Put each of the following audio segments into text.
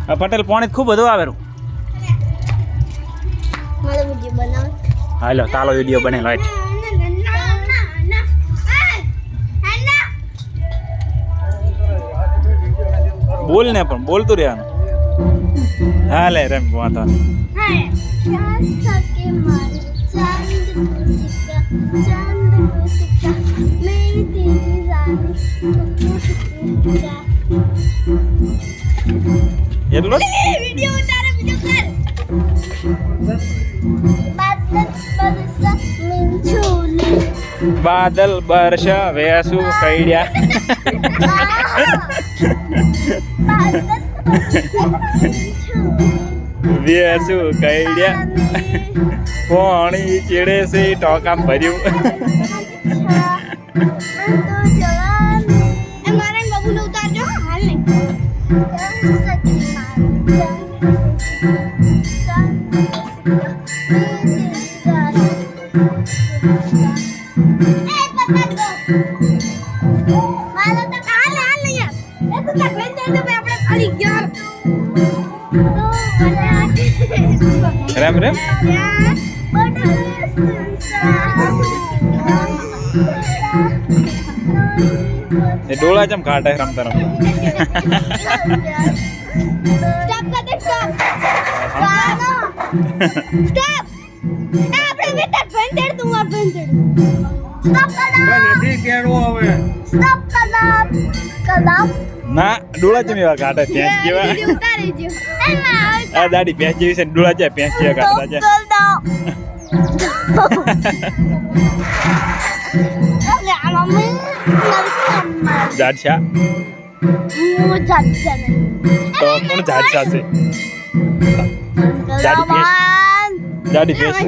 પટેલ પોણી ખૂબ બધું આવેલું. હાલો તાલો વિડીયો બનેલો હોય. બોલ ને પણ બોલતું રહેવાનું. હા લે રમ વાંધો એટલું બાદલ બરસ વેસુ કઈડ્યા વેસુ કઈડ્યા પોણી ચેડે છે ટોકામ ભર્યું. રેમ રેમ એ ડોળા ચમ કાઢે રમતા રમતા. ના ડોળા ચમ એવા કાઢે ભેંસ જેવા. આ દાડી ભેંસ જેવી છે ડોળા છે ભેંસ જેવા કાઢતા છે. જાડશા તો કોણ જાડશા છે? જાડી ભેંસ.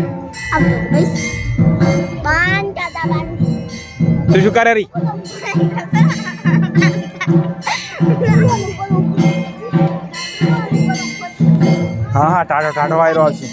તું શું કરે રી? હા ટાઢો ટાઢો વાયરો છે.